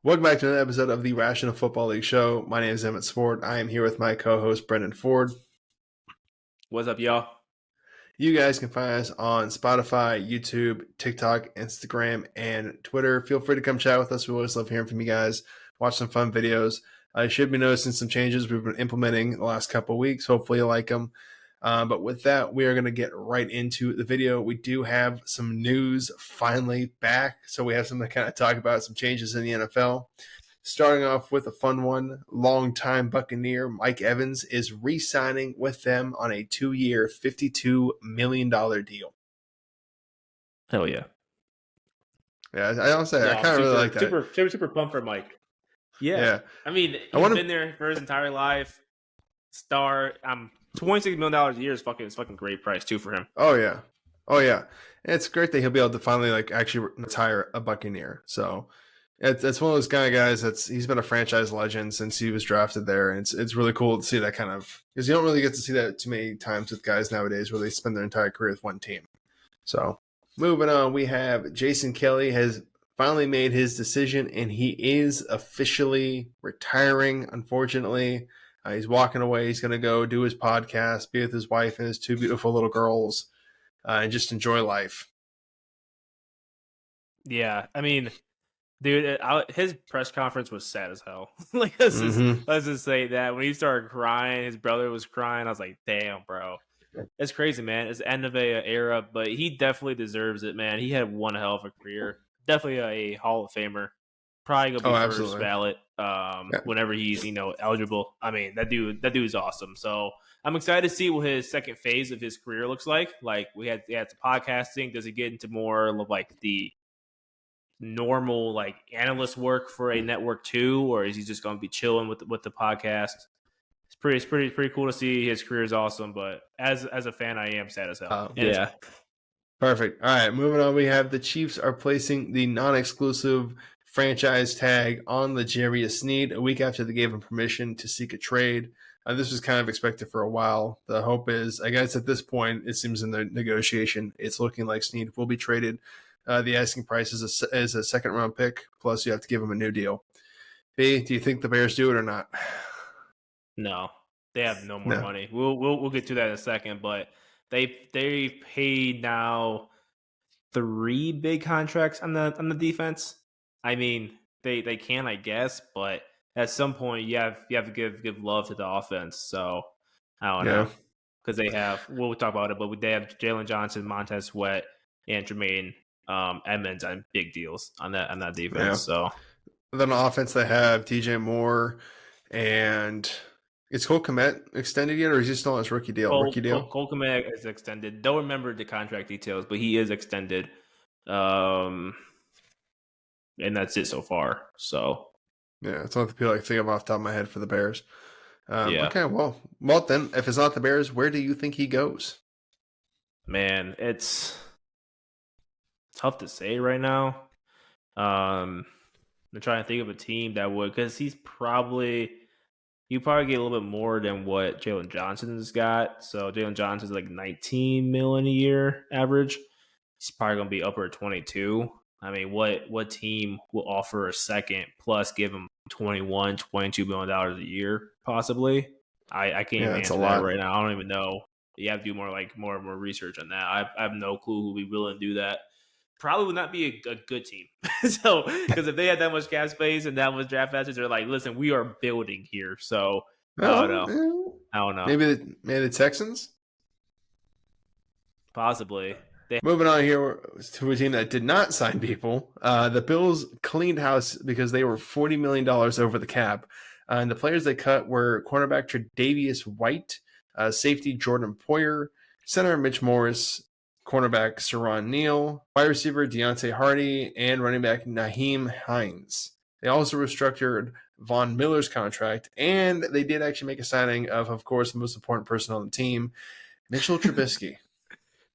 Welcome back to another episode of the Rational Football League Show. My name is Emmett Ford. I am here with my co-host, Brendyn Ford. What's up, y'all? You guys can find us on Spotify, YouTube, TikTok, Instagram, and Twitter. Feel free to come chat with us. We always love hearing from you guys. Watch some fun videos. You should be noticing some changes we've been implementing the last couple of weeks. Hopefully you like them. But with that, we are going to get right into the video. We do have some news finally back. So we have something to kind of talk about, some changes in the NFL. Starting off with a fun one, longtime Buccaneer Mike Evans is re-signing with them on a 2-year, $52 million deal. Hell yeah. Yeah, I honestly, I kind of really like that. Super pumped for Mike. Yeah. I mean, he's been there for his entire life. $26 million a year is fucking great price too for him. Oh yeah. And it's great that he'll be able to finally actually retire a Buccaneer. So it's one of those kind of guys he's been a franchise legend since he was drafted there, and it's really cool to see that kind of, because you don't really get to see that too many times with guys nowadays where they spend their entire career with one team. So moving on, we have Jason Kelly has finally made his decision, and he is officially retiring. Unfortunately, he's walking away. He's going to go do his podcast, be with his wife and his 2 beautiful little girls, and just enjoy life. Yeah, I mean, dude, his press conference was sad as hell. Let's just say that when he started crying, his brother was crying. I was like, damn, bro. It's crazy, man. It's the end of an era, but he definitely deserves it, man. He had one hell of a career. Definitely a Hall of Famer. Probably gonna be first ballot whenever he's eligible. I mean, that dude's awesome. So I'm excited to see what his second phase of his career looks like. Like we had the podcasting. Does he get into more of like the normal analyst work for a network too, or is he just going to be chilling with the podcast? It's pretty cool to see. His career is awesome, but as a fan, I am sad as hell. Yeah. Perfect. All right, moving on. We have the Chiefs are placing the non-exclusive franchise tag on L'Jarius Sneed a week after they gave him permission to seek a trade. This was kind of expected for a while. The hope is, I guess at this point, it seems in the negotiation, it's looking like Sneed will be traded. The asking price is a second-round pick, plus you have to give him a new deal. B, do you think the Bears do it or not? No, they have no more money. We'll get to that in a second, but they paid now 3 big contracts on the defense. I mean, they can, I guess, but at some point you have to give love to the offense. So I don't know, because they have, we'll talk about it, but they have Jalen Johnson, Montez Sweat, and Jermaine Emmett on big deals on that defense. Yeah. So then on offense they have DJ Moore, and is Cole Kmet extended yet, or is he still on his rookie deal? Cole Kmet is extended. Don't remember the contract details, but he is extended. And that's it so far. So yeah, it's not the people I think of off the top of my head for the Bears. Okay, well then, if it's not the Bears, where do you think he goes? Man, it's tough to say right now. I'm trying to think of a team that would, because you probably get a little bit more than what Jalen Johnson's got. So Jalen Johnson's like $19 million a year average. He's probably going to be upper 22. I mean, what team will offer a second plus give him $22 million a year possibly? I can't even answer that right now. I don't even know. You have to do more research on that. I have no clue who would be willing to do that. Probably would not be a good team. So, because if they had that much cap space and that much draft assets, they're like, listen, we are building here. So, I don't know. Maybe the Texans? Possibly. Moving on here to a team that did not sign people. The Bills cleaned house because they were $40 million over the cap. And the players they cut were cornerback Tre'Davious White, safety Jordan Poyer, center Mitch Morris, cornerback Saron Neal, wide receiver Deontay Hardy, and running back Nyheim Hines. They also restructured Von Miller's contract, and they did actually make a signing of course, the most important person on the team, Mitchell Trubisky.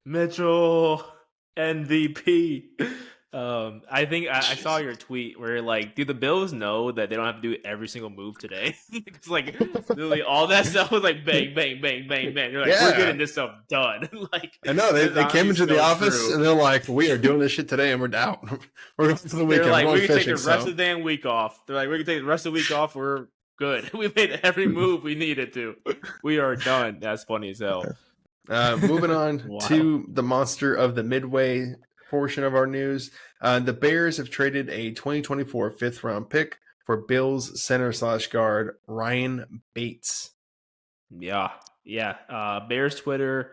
Mitchell, MVP. I think I saw your tweet where like, do the Bills know that they don't have to do every single move today? It's like literally all that stuff was like bang, bang, bang, bang, bang. They're like, we're getting this stuff done. Like, I know they came into the office and they're like, we are doing this shit today and we're out. We're going for the weekend. They're like, we can fishing, take the rest of the damn week off. They're like, we can take the rest of the week off. We're good. We made every move we needed to. We are done. That's funny as hell. Moving on to the monster of the midway portion of our news. The Bears have traded a 2024 fifth-round pick for Bills center/guard Ryan Bates. Yeah. Bears Twitter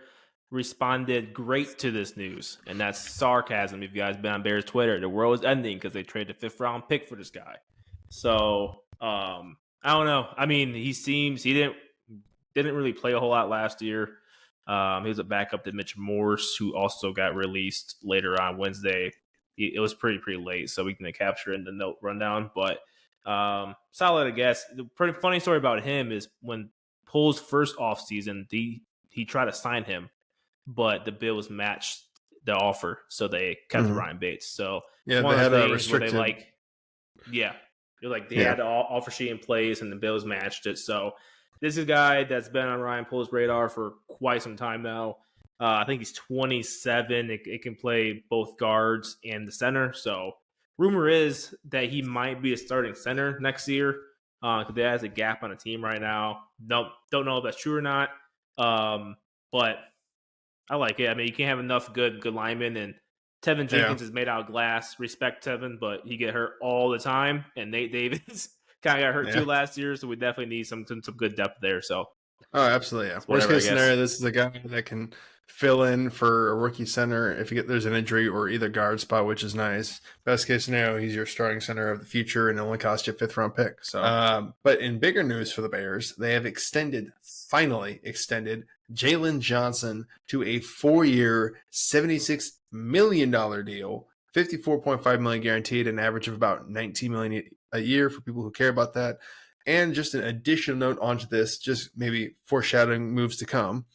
responded great to this news, and that's sarcasm. If you guys been on Bears Twitter, the world is ending because they traded a fifth-round pick for this guy. So I don't know. I mean, he didn't really play a whole lot last year. He was a backup to Mitch Morse, who also got released later on Wednesday. It was pretty late, so we can capture it in the note rundown. But solid, I guess. The pretty funny story about him is when Pole's first offseason, he tried to sign him, but the Bills matched the offer, so they kept Ryan Bates. So yeah, they had a restricted. They had the offer sheet in place, and the Bills matched it. So this is a guy that's been on Ryan Pole's radar for quite some time now. I think he's 27. It can play both guards and the center. So rumor is that he might be a starting center next year because there has a gap on the team right now. Don't know if that's true or not. But I like it. I mean, you can't have enough good linemen, and Tevin Jenkins is made out of glass. Respect Tevin, but he get hurt all the time, and Nate Davis kind of got hurt too last year, so we definitely need some good depth there. So, absolutely, yeah. Worst case scenario, this is a guy that can fill in for a rookie center if there's an injury or either guard spot, which is nice. Best case scenario, he's your starting center of the future and only cost you a fifth-round pick. So, but in bigger news for the Bears, they have finally extended Jalen Johnson to a 4-year, $76 million deal, $54.5 million guaranteed, an average of about $19 million a year for people who care about that. And just an additional note onto this, just maybe foreshadowing moves to come.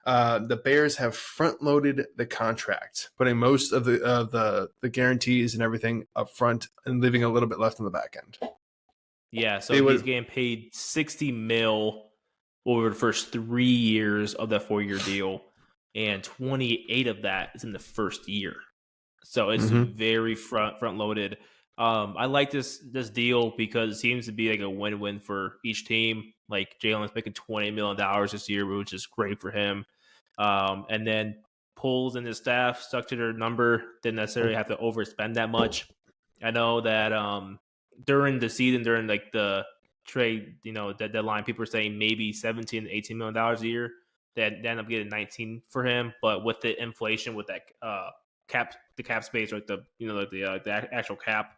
The Bears have front-loaded the contract, putting most of the guarantees and everything up front and leaving a little bit left on the back end. Yeah, so he's getting paid $60 million over the first 3 years of that 4-year deal, and 28 of that is in the first year. So it's very front-loaded. I like this deal because it seems to be like a win-win for each team. Like Jalen's making $20 million this year, which is great for him. And then Poles and his staff stuck to their number, didn't necessarily have to overspend that much. I know that during the season, during like the trade, that deadline, people are saying maybe $17 to $18 million a year. That end up getting 19 for him, but with the inflation, with that the cap space, like the actual cap,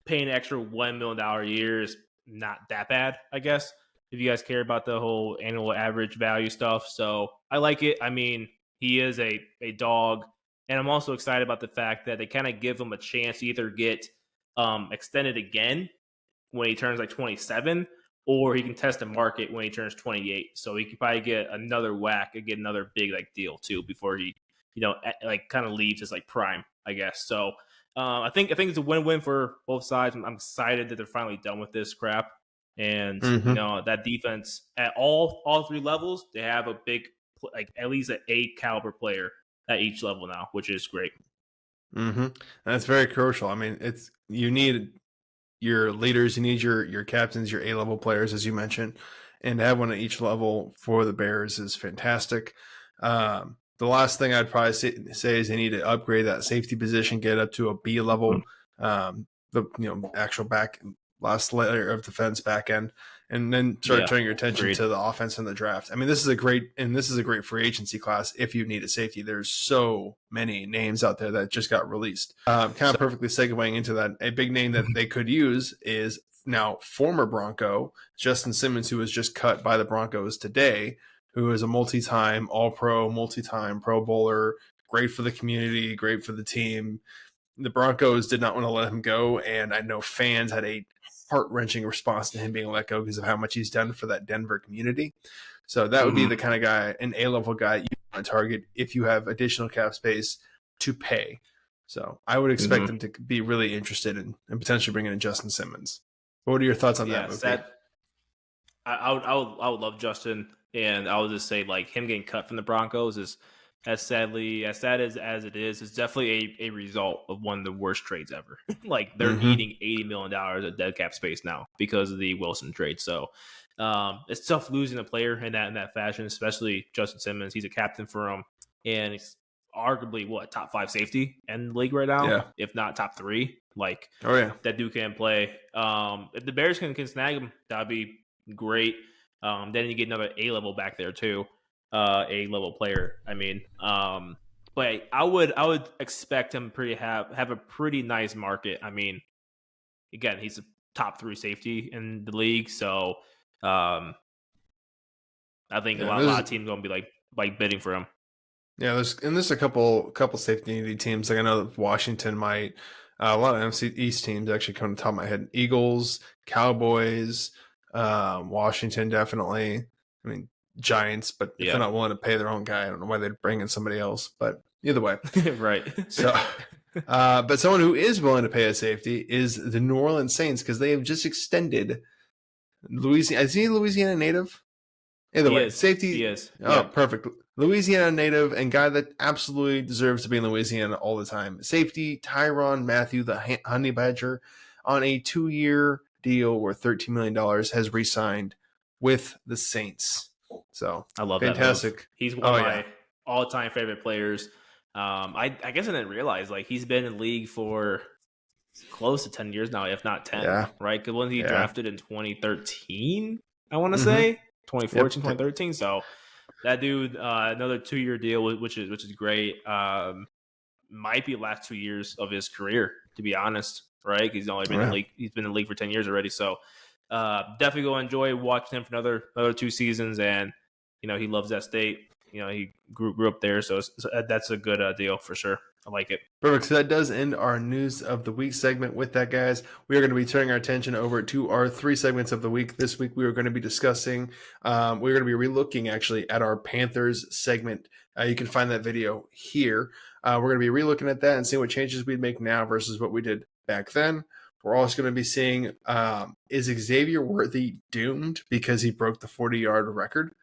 paying an extra $1 million a year is not that bad, I guess, if you guys care about the whole annual average value stuff. So I like it. I mean, he is a dog, and I'm also excited about the fact that they kind of give him a chance to either get extended again when he turns like 27, or he can test the market when he turns 28. So he could probably get another whack and get another big deal too before he, kind of leaves his prime, I guess. So I think it's a win-win for both sides. I'm excited that they're finally done with this crap. And that defense at all 3 levels, they have a big, at least an A caliber player at each level now, which is great. And that's very crucial. I mean, you need your leaders, you need your captains, your A-level players, as you mentioned, and to have one at each level for the Bears is fantastic. The last thing I'd probably say is they need to upgrade that safety position, get up to a B level, the actual last layer of defense back end, and then start turning your attention to the offense and the draft. I mean, this is a great free agency class if you need a safety. There's so many names out there that just got released. Perfectly segueing into that, a big name that they could use is now former Bronco Justin Simmons, who was just cut by the Broncos today, who is a multi-time All-Pro, multi-time Pro Bowler, great for the community, great for the team. The Broncos did not want to let him go, and I know fans had a heart-wrenching response to him being let go because of how much he's done for that Denver community. So that would be the kind of guy, an A-level guy you want to target if you have additional cap space to pay. So I would expect them to be really interested in potentially bringing in Justin Simmons. What are your thoughts on that movie? I would love Justin, and I would just say like him getting cut from the Broncos is as sad as it is. It's definitely a result of one of the worst trades ever. Like they're eating $80 million of dead cap space now because of the Wilson trade. So it's tough losing a player in that fashion, especially Justin Simmons. He's a captain for him, and he's arguably top 5 safety in the league right now, if not top 3. Like, that dude can play. If the Bears can snag him, that'd be great. Then you get another A-level back there too, A-level player. I mean, but I would expect him have a pretty nice market. I mean, again, he's a top 3 safety in the league, so I think a lot of teams gonna be like bidding for him. Yeah, there's a couple safety needy teams. Like I know that Washington might. A lot of NFC East teams actually come to the top of my head. Eagles, Cowboys, Washington definitely. I mean Giants, but if they're not willing to pay their own guy, I don't know why they'd bring in somebody else. But either way, right. So, but someone who is willing to pay a safety is the New Orleans Saints because they have just extended Louisiana. Is he a Louisiana native? Either way, safety. He is. Oh, perfect. Louisiana native and guy that absolutely deserves to be in Louisiana all the time. Safety Tyrann Mathieu, the Honey Badger, on a 2-year deal worth $13 million, has re-signed with the Saints. So I love fantastic. That move. He's one of my all-time favorite players. I guess I didn't realize he's been in the league for close to 10 years now, if not 10. Right? Because when he drafted in 2013, I want to say 2014, 2013. So that dude, another 2-year deal, which is great. Might be the last 2 years of his career, to be honest. Right? He's only been in the league. He's been in the league for 10 years already. So definitely go enjoy watching him for another 2 seasons. And he loves that state. He grew up there, so that's a good deal for sure. I like it. Perfect. So that does end our news of the week segment. With that, guys, we are going to be turning our attention over to our 3 segments of the week. This week, we are going to be discussing, we're going to be relooking actually at our Panthers segment. You can find that video here. We're going to be relooking at that and seeing what changes we'd make now versus what we did back then. We're also going to be seeing, is Xavier Worthy doomed because he broke the 40-yard record?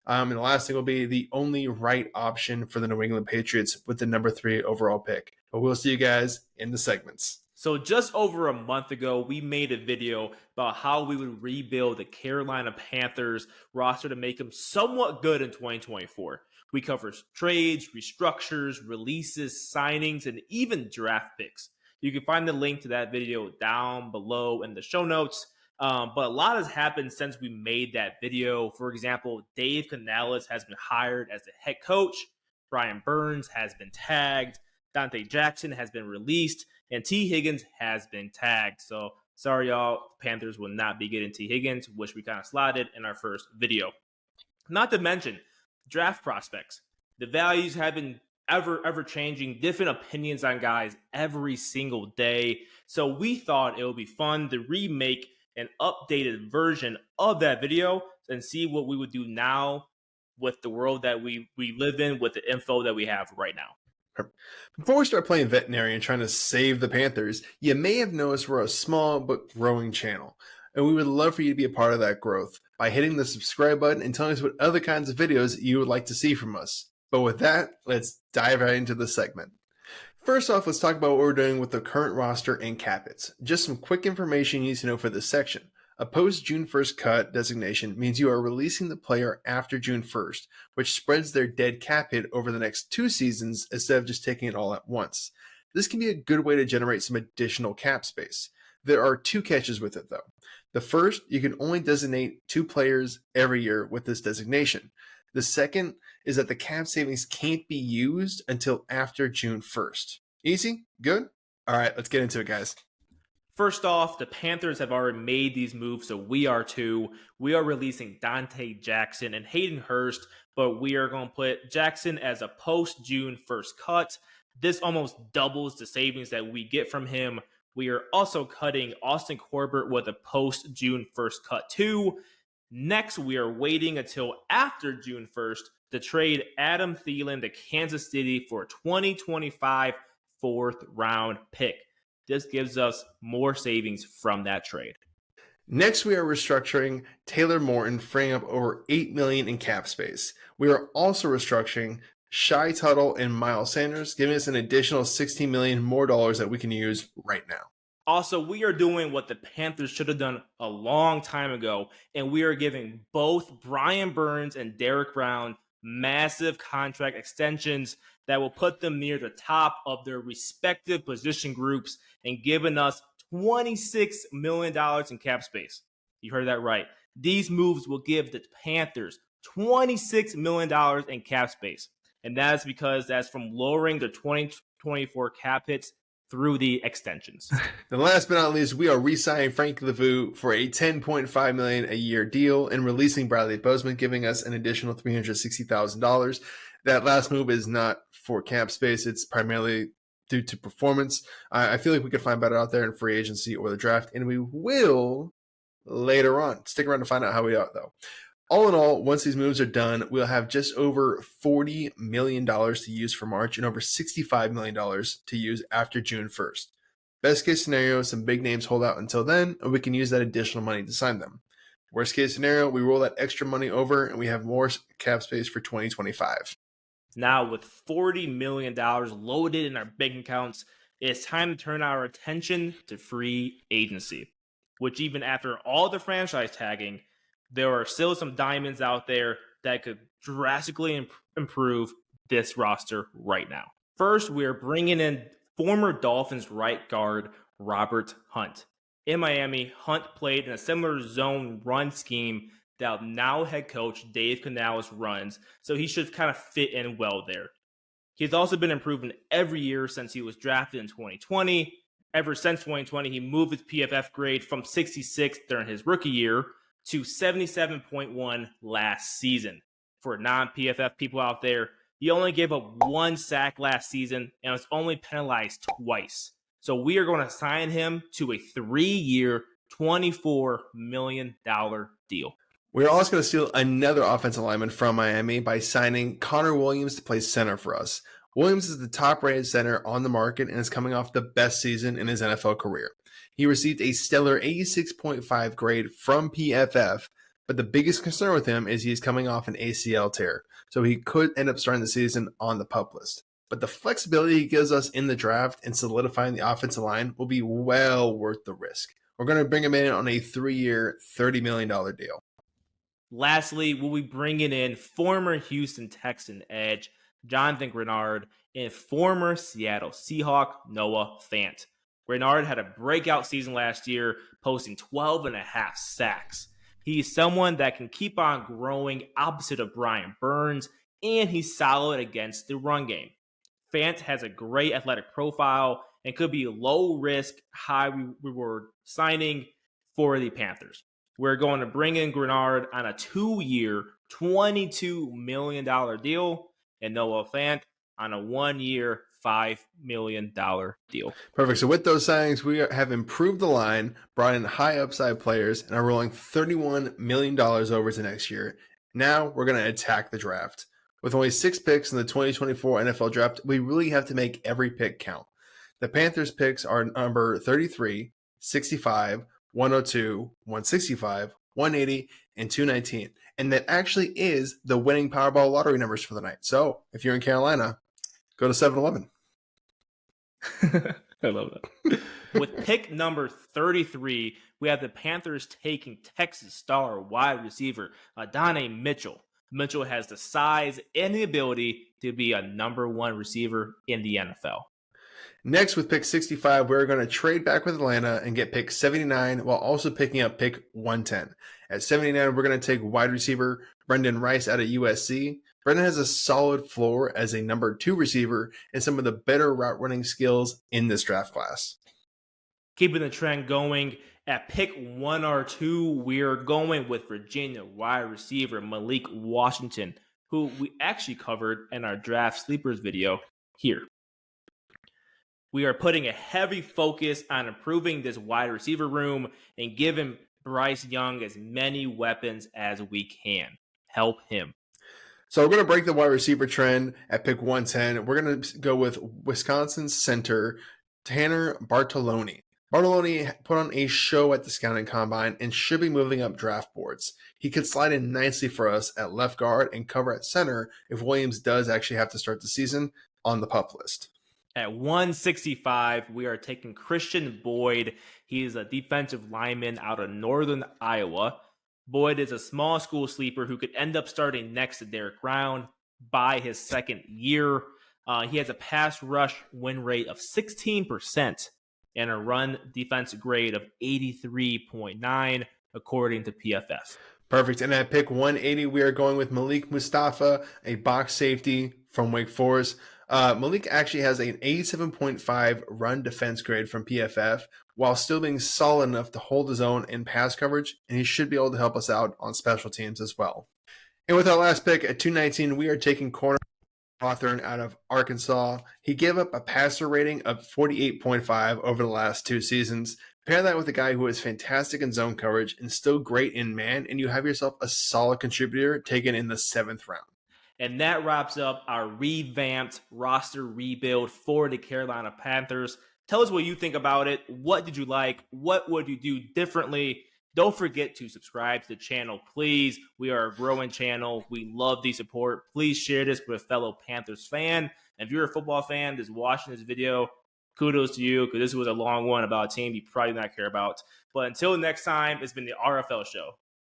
And the last thing will be the only right option for the New England Patriots with the number 3 overall pick. But we'll see you guys in the segments. So just over a month ago, we made a video about how we would rebuild the Carolina Panthers roster to make them somewhat good in 2024. We cover trades, restructures, releases, signings, and even draft picks. You can find the link to that video down below in the show notes. But a lot has happened since we made that video. For example, Dave Canales has been hired as the head coach. Brian Burns has been tagged. Dante Jackson has been released. And T. Higgins has been tagged. So sorry, y'all. Panthers will not be getting T. Higgins, which we kind of slotted in our first video. Not to mention draft prospects. The values have been ever changing, different opinions on guys every single day. So we thought it would be fun to remake an updated version of that video and see what we would do now with the world that we live in, with the info that we have right now. Before we start playing veterinary and trying to save the Panthers, you may have noticed we're a small but growing channel, and we would love for you to be a part of that growth by hitting the subscribe button and telling us what other kinds of videos you would like to see from us. But with that, let's dive right into the segment. First off, let's talk about what we're doing with the current roster and cap hits. Just some quick information you need to know for this section. A post-June 1st cut designation means you are releasing the player after June 1st, which spreads their dead cap hit over the next 2 seasons instead of just taking it all at once. This can be a good way to generate some additional cap space. There are 2 catches with it, though. The first, you can only designate 2 players every year with this designation. The second is that the cap savings can't be used until after June 1st. Easy? Good? All right, let's get into it, guys. First off, the Panthers have already made these moves, so we are too. We are releasing Dante Jackson and Hayden Hurst, but we are going to put Jackson as a post-June 1st cut. This almost doubles the savings that we get from him. We are also cutting Austin Corbett with a post-June 1st cut too. Next, we are waiting until after June 1st to trade Adam Thielen to Kansas City for 2025 4th round pick. This gives us more savings from that trade. Next, we are restructuring Taylor Morton, freeing up over $8 million in cap space. We are also restructuring Shy Tuttle and Miles Sanders, giving us an additional $16 million more dollars that we can use right now. Also, we are doing what the Panthers should have done a long time ago, and we are giving both Brian Burns and Derek Brown massive contract extensions that will put them near the top of their respective position groups and giving us $26 million in cap space. You heard that right. These moves will give the Panthers $26 million in cap space. And that's because that's from lowering the 2024 cap hits through the extensions. And last but not least, we are re-signing Frank LeVou for a $10.5 million a year deal and releasing Bradley Bozeman, giving us an additional $360,000. That last move is not for cap space. It's primarily due to performance. I feel like we could find better out there in free agency or the draft, and we will later on. Stick around to find out how we are, though. All in all, once these moves are done, we'll have just over $40 million to use for March and over $65 million to use after June 1st. Best case scenario, some big names hold out until then, and we can use that additional money to sign them. Worst case scenario, we roll that extra money over and we have more cap space for 2025. Now, with $40 million loaded in our bank accounts, it's time to turn our attention to free agency, which even after all the franchise tagging, there are still some diamonds out there that could drastically improve this roster right now. First, we are bringing in former Dolphins right guard Robert Hunt. In Miami, Hunt played in a similar zone run scheme that now head coach Dave Canales runs, so he should kind of fit in well there. He's also been improving every year since he was drafted in 2020. Ever since 2020, he moved his PFF grade from 66 during his rookie year to 77.1 last season. For non-PFF people out there, he only gave up 1 sack last season and was only penalized twice. So we are going to sign him to a 3-year, $24 million deal. We're also going to steal another offensive lineman from Miami by signing Connor Williams to play center for us. Williams is the top-rated center on the market and is coming off the best season in his NFL career. He received a stellar 86.5 grade from PFF, but the biggest concern with him is he's coming off an ACL tear, so he could end up starting the season on the PUP list. But the flexibility he gives us in the draft and solidifying the offensive line will be well worth the risk. We're going to bring him in on a 3-year, $30 million deal. Lastly, we'll be bringing in former Houston Texan edge Jonathan Grenard and former Seattle Seahawk Noah Fant. Grenard had a breakout season last year, posting 12.5 sacks. He's someone that can keep on growing opposite of Brian Burns, and he's solid against the run game. Fant has a great athletic profile and could be low risk, high reward signing for the Panthers. We're going to bring in Grenard on a 2-year, $22 million deal, and Noah Fant on a 1-year, $5 million deal. Perfect. So with those signings, we have improved the line, brought in high upside players, and are rolling $31 million over to next year. Now we're going to attack the draft. With only 6 picks in the 2024 NFL draft, we really have to make every pick count. The Panthers picks are number 33, 65, 102, 165, 180, and 219. And that actually is the winning Powerball lottery numbers for the night. So if you're in Carolina, go to 7-Eleven. I love that. With pick number 33, we have the Panthers taking Texas star wide receiver Adonai Mitchell. Mitchell has the size and the ability to be a number 1 receiver in the NFL. Next, with pick 65, we're going to trade back with Atlanta and get pick 79 while also picking up pick 110. At 79, we're going to take wide receiver Brendyn Rice out of USC. Brendyn has a solid floor as a number 2 receiver and some of the better route running skills in this draft class. Keeping the trend going, at pick 1 or 2, we're going with Virginia wide receiver Malik Washington, who we actually covered in our draft sleepers video here. We are putting a heavy focus on improving this wide receiver room and giving Bryce Young as many weapons as we can. Help him. So we're going to break the wide receiver trend at pick 110. We're going to go with Wisconsin center Tanner Bartolone. Bartolone put on a show at the scouting combine and should be moving up draft boards. He could slide in nicely for us at left guard and cover at center if Williams does actually have to start the season on the PUP list. At 165, we are taking Christian Boyd. He is a defensive lineman out of northern Iowa. Boyd is a small school sleeper who could end up starting next to Derek Brown by his second year. He has a pass rush win rate of 16% and a run defense grade of 83.9, according to PFF. Perfect. And at pick 180, we are going with Malik Mustafa, a box safety from Wake Forest. Malik actually has an 87.5 run defense grade from PFF while still being solid enough to hold his own in pass coverage, and he should be able to help us out on special teams as well. And with our last pick at 219, we are taking corner Hawthorne out of Arkansas. He gave up a passer rating of 48.5 over the last 2 seasons. Pair that with a guy who is fantastic in zone coverage and still great in man, and you have yourself a solid contributor taken in the 7th round. And that wraps up our revamped roster rebuild for the Carolina Panthers. Tell us what you think about it. What did you like? What would you do differently? Don't forget to subscribe to the channel, please. We are a growing channel. We love the support. Please share this with a fellow Panthers fan. And if you're a football fan that's watching this video, kudos to you, because this was a long one about a team you probably not care about. But until next time, it's been the RFL Show.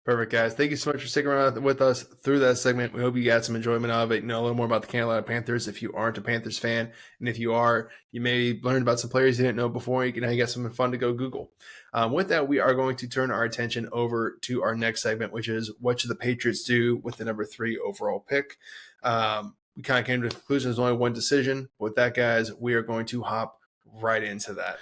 Perfect, guys. Thank you so much for sticking around with us through that segment. We hope you got some enjoyment of it. You know a little more about the Carolina Panthers if you aren't a Panthers fan. And if you are, you may learn about some players you didn't know before. Now you got something fun to go Google. With that, we are going to turn our attention over to our next segment, which is what should the Patriots do with the number 3 overall pick? We kind of came to the conclusion there's only one decision. With that, guys, we are going to hop right into that.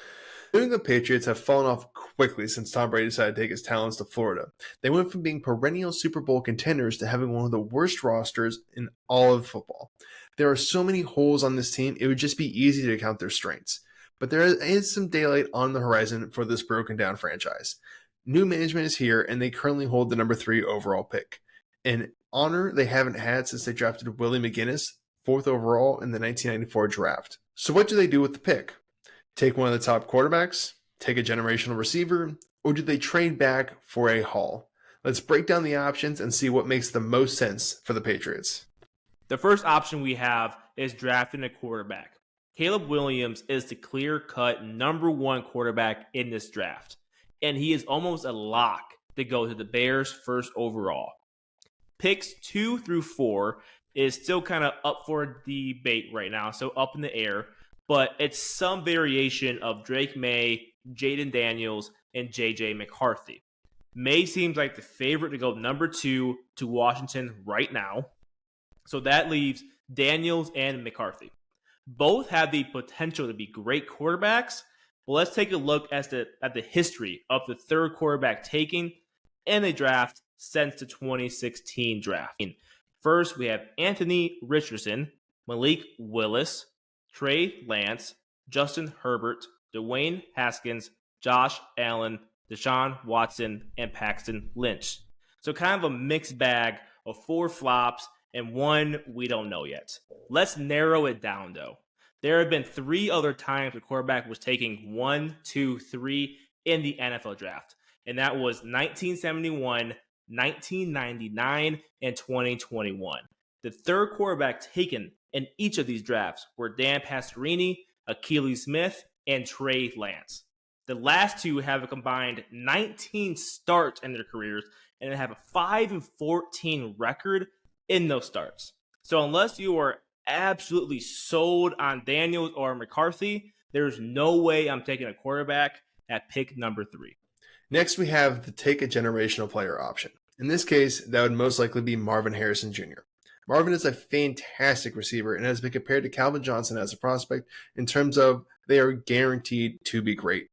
New England Patriots have fallen off quickly since Tom Brady decided to take his talents to Florida. They went from being perennial Super Bowl contenders to having one of the worst rosters in all of football. There are so many holes on this team, it would just be easy to count their strengths. But there is some daylight on the horizon for this broken down franchise. New management is here, and they currently hold the number 3 overall pick. An honor they haven't had since they drafted Willie McGinnis, 4th overall in the 1994 draft. So what do they do with the pick? Take one of the top quarterbacks, take a generational receiver, or do they trade back for a haul? Let's break down the options and see what makes the most sense for the Patriots. The first option we have is drafting a quarterback. Caleb Williams is the clear-cut number 1 quarterback in this draft, and he is almost a lock to go to the Bears 1st overall. Picks 2 through 4 is still kind of up for debate right now, so up in the air. But it's some variation of Drake May, Jaden Daniels, and J.J. McCarthy. May seems like the favorite to go number 2 to Washington right now. So that leaves Daniels and McCarthy. Both have the potential to be great quarterbacks, but let's take a look at the history of the 3rd quarterback taken in a draft since the 2016 draft. First, we have Anthony Richardson, Malik Willis, Trey Lance, Justin Herbert, Dwayne Haskins, Josh Allen, Deshaun Watson, and Paxton Lynch. So kind of a mixed bag of 4 flops and 1 we don't know yet. Let's narrow it down, though. There have been 3 other times the quarterback was taking 1, 2, 3 in the NFL draft, and that was 1971, 1999, and 2021. The 3rd quarterback taken in each of these drafts were Dan Pastorini, Akili Smith, and Trey Lance. The last 2 have a combined 19 starts in their careers and have a 5-14 record in those starts. So unless you are absolutely sold on Daniels or McCarthy, there's no way I'm taking a quarterback at pick number 3. Next, we have the take a generational player option. In this case, that would most likely be Marvin Harrison Jr. Marvin is a fantastic receiver and has been compared to Calvin Johnson as a prospect in terms of they are guaranteed to be great.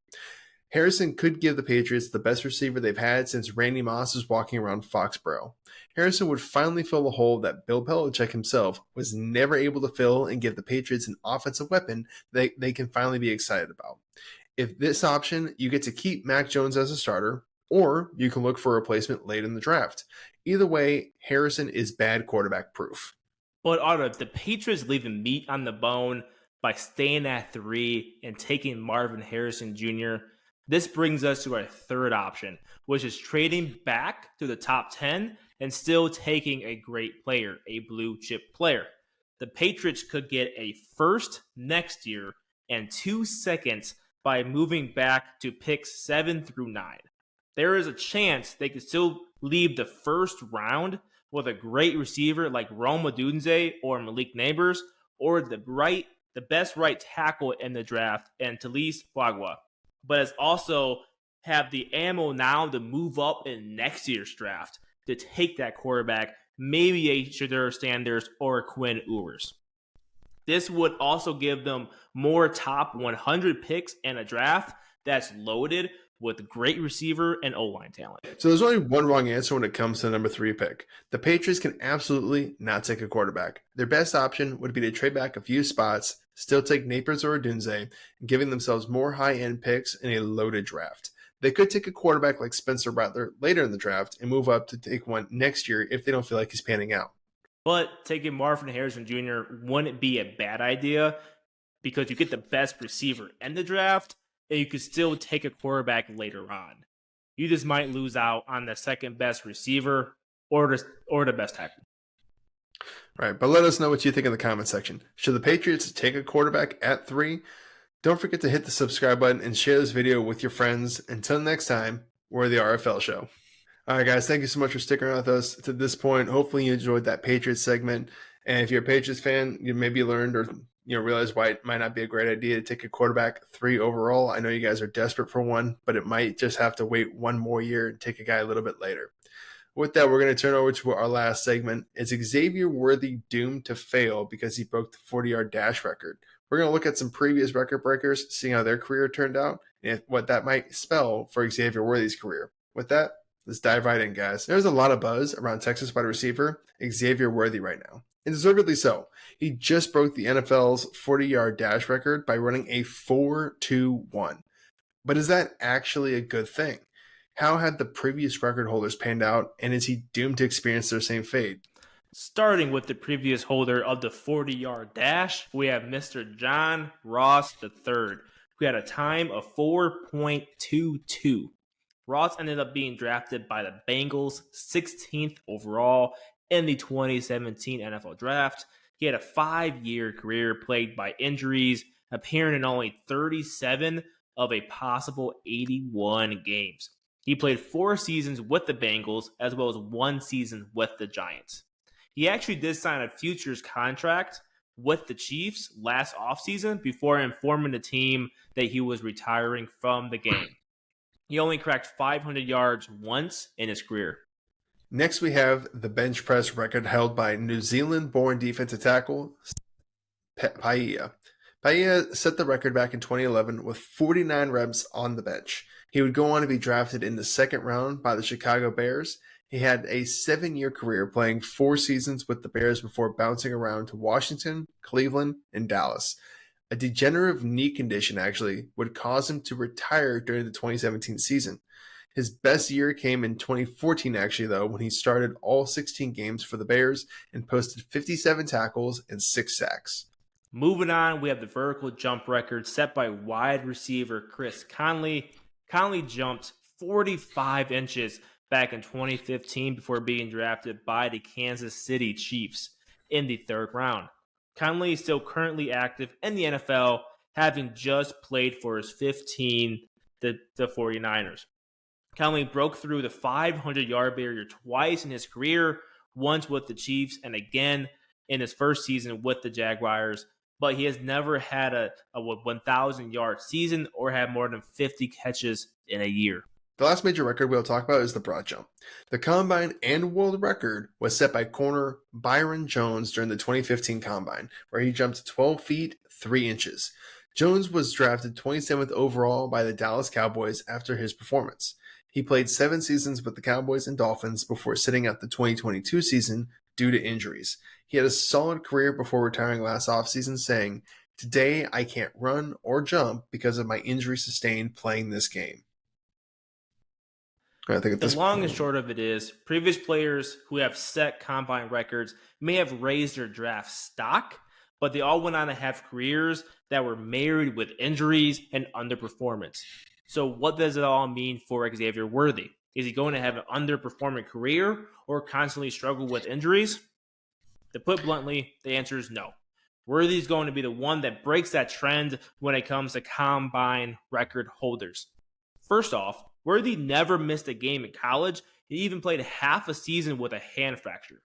Harrison could give the Patriots the best receiver they've had since Randy Moss was walking around Foxborough. Harrison would finally fill the hole that Bill Belichick himself was never able to fill and give the Patriots an offensive weapon they can finally be excited about. If this option, you get to keep Mac Jones as a starter, or you can look for a replacement late in the draft. Either way, Harrison is bad quarterback proof. But are the Patriots leaving meat on the bone by staying at 3 and taking Marvin Harrison Jr.? This brings us to our third option, which is trading back to the top 10 and still taking a great player, a blue chip player. The Patriots could get a first next year and 2 seconds by moving back to picks 7 through 9. There is a chance they could still leave the first round with a great receiver like Rome Odunze or Malik Neighbors, or the best right tackle in the draft, and Talise Bagua. But it's also have the ammo now to move up in next year's draft to take that quarterback, maybe a Shedeur Sanders or a Quinn Ewers. This would also give them more top 100 picks in a draft that's loaded with great receiver and O-line talent. So there's only one wrong answer when it comes to the number 3 pick. The Patriots can absolutely not take a quarterback. Their best option would be to trade back a few spots, still take Neighbors or Odunze, giving themselves more high-end picks in a loaded draft. They could take a quarterback like Spencer Rattler later in the draft and move up to take one next year if they don't feel like he's panning out. But taking Marvin Harrison Jr. wouldn't be a bad idea because you get the best receiver in the draft, and you could still take a quarterback later on. You just might lose out on the second best receiver or the best tackle. Right, but let us know what you think in the comment section. Should the Patriots take a quarterback at 3? Don't forget to hit the subscribe button and share this video with your friends. Until next time, we're the RFL Show. All right, guys, thank you so much for sticking around with us to this point. Hopefully you enjoyed that Patriots segment. And if you're a Patriots fan, you maybe learned or realize why it might not be a great idea to take a quarterback 3 overall. I know you guys are desperate for one, but it might just have to wait one more year and take a guy a little bit later. With that, we're going to turn over to our last segment. Is Xavier Worthy doomed to fail because he broke the 40-yard dash record? We're going to look at some previous record breakers, see how their career turned out, and what that might spell for Xavier Worthy's career. With that, let's dive right in, guys. There's a lot of buzz around Texas wide receiver Xavier Worthy right now, and deservedly so. He just broke the NFL's 40-yard dash record by running a 4.21. But is that actually a good thing? How had the previous record holders panned out, and is he doomed to experience their same fate? Starting with the previous holder of the 40-yard dash, we have Mr. John Ross III, who had a time of 4.22. Ross ended up being drafted by the Bengals 16th overall in the 2017 NFL Draft. He had a 5-year career plagued by injuries, appearing in only 37 of a possible 81 games. He played 4 seasons with the Bengals, as well as 1 season with the Giants. He actually did sign a futures contract with the Chiefs last offseason before informing the team that he was retiring from the game. He only cracked 500 yards once in his career. Next, we have the bench press record held by New Zealand-born defensive tackle Paia. Paia set the record back in 2011 with 49 reps on the bench. He would go on to be drafted in the 2nd round by the Chicago Bears. He had a 7-year career playing 4 seasons with the Bears before bouncing around to Washington, Cleveland, and Dallas. A degenerative knee condition actually would cause him to retire during the 2017 season. His best year came in 2014 actually though, when he started all 16 games for the Bears and posted 57 tackles and 6 sacks. Moving on, we have the vertical jump record set by wide receiver Chris Conley. Conley jumped 45 inches back in 2015 before being drafted by the Kansas City Chiefs in the 3rd round. Conley is still currently active in the NFL, having just played for his 15, the 49ers. Conley broke through the 500-yard barrier twice in his career, once with the Chiefs and again in his first season with the Jaguars, but he has never had a 1,000-yard season or had more than 50 catches in a year. The last major record we'll talk about is the broad jump. The combine and world record was set by corner Byron Jones during the 2015 combine, where he jumped 12 feet 3 inches. Jones was drafted 27th overall by the Dallas Cowboys after his performance. He played 7 seasons with the Cowboys and Dolphins before sitting out the 2022 season due to injuries. He had a solid career before retiring last offseason, saying, "Today I can't run or jump because of my injury sustained playing this game." I think at The this long point, and short of it is previous players who have set combine records may have raised their draft stock, but they all went on to have careers that were marred with injuries and underperformance. So what does it all mean for Xavier Worthy? Is he going to have an underperforming career or constantly struggle with injuries? To put bluntly, the answer is no. Worthy is going to be the one that breaks that trend when it comes to combine record holders. First off, Worthy never missed a game in college. He even played half a season with a hand fracture,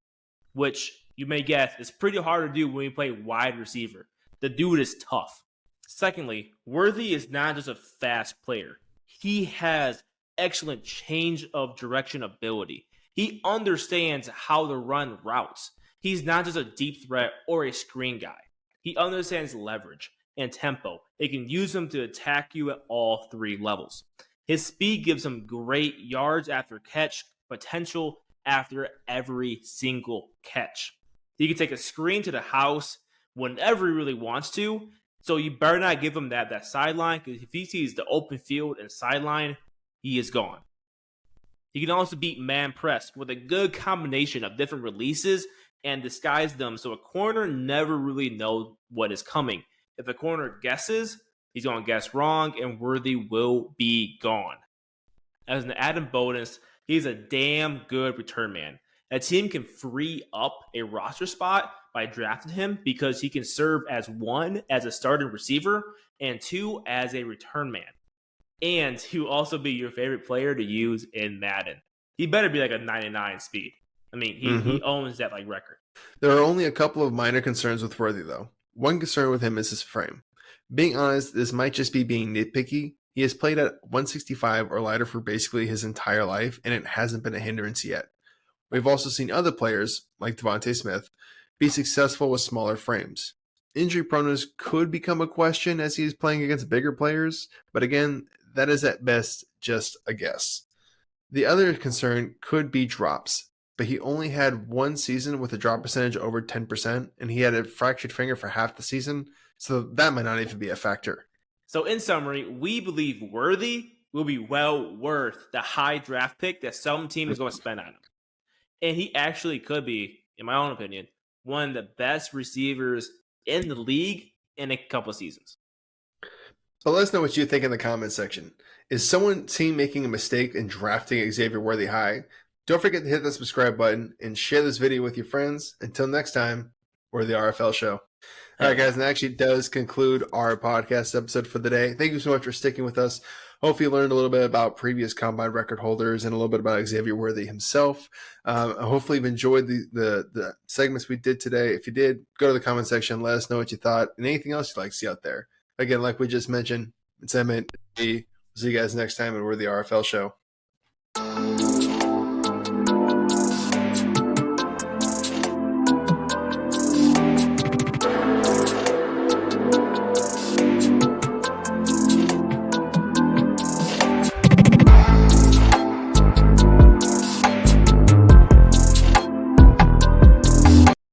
which you may guess is pretty hard to do when you play wide receiver. The dude is tough. Secondly, Worthy is not just a fast player. He has excellent change of direction ability. He understands how to run routes. He's not just a deep threat or a screen guy. He understands leverage and tempo. He can use them to attack you at all three levels. His speed gives him great yards after catch potential after every single catch. He can take a screen to the house whenever he really wants to, so you better not give him that sideline, because if he sees the open field and sideline, he is gone. He can also beat man press with a good combination of different releases and disguise them so a corner never really knows what is coming. If a corner guesses, he's going to guess wrong, and Worthy will be gone. As an added bonus, he's a damn good return man. A team can free up a roster spot by drafting him because he can serve as one, as a starting receiver, and two, as a return man. And he will also be your favorite player to use in Madden. He better be like a 99 speed. I mean, he owns that like record. there are only a couple of minor concerns with Worthy, though. One concern with him is his frame. Being honest, this might just be being nitpicky. He has played at 165 or lighter for basically his entire life, and it hasn't been a hindrance yet. We've also seen other players, like Devontae Smith, be successful with smaller frames. Injury proneness could become a question as he is playing against bigger players, but again, that is at best just a guess. The other concern could be drops, but he only had one season with a drop percentage over 10%, and he had a fractured finger for half the season, so that might not even be a factor. So in summary, we believe Worthy will be well worth the high draft pick that some team is going to spend on him. And he actually could be, in my own opinion, one of the best receivers in the league in a couple of seasons. So let us know what you think in the comments section. Is someone team making a mistake in drafting Xavier Worthy high? Don't forget to hit the subscribe button and share this video with your friends. Until next time, we're the RFL Show. All right, guys, and that actually does conclude our podcast episode for the day. Thank you so much for sticking with us. Hopefully you learned a little bit about previous combine record holders and a little bit about Xavier Worthy himself. Hopefully you've enjoyed the segments we did today. If you did, go to the comment section. Let us know what you thought and anything else you'd like to see out there. Again, like we just mentioned, it's Emmett. We'll see you guys next time, and we're the RFL Show.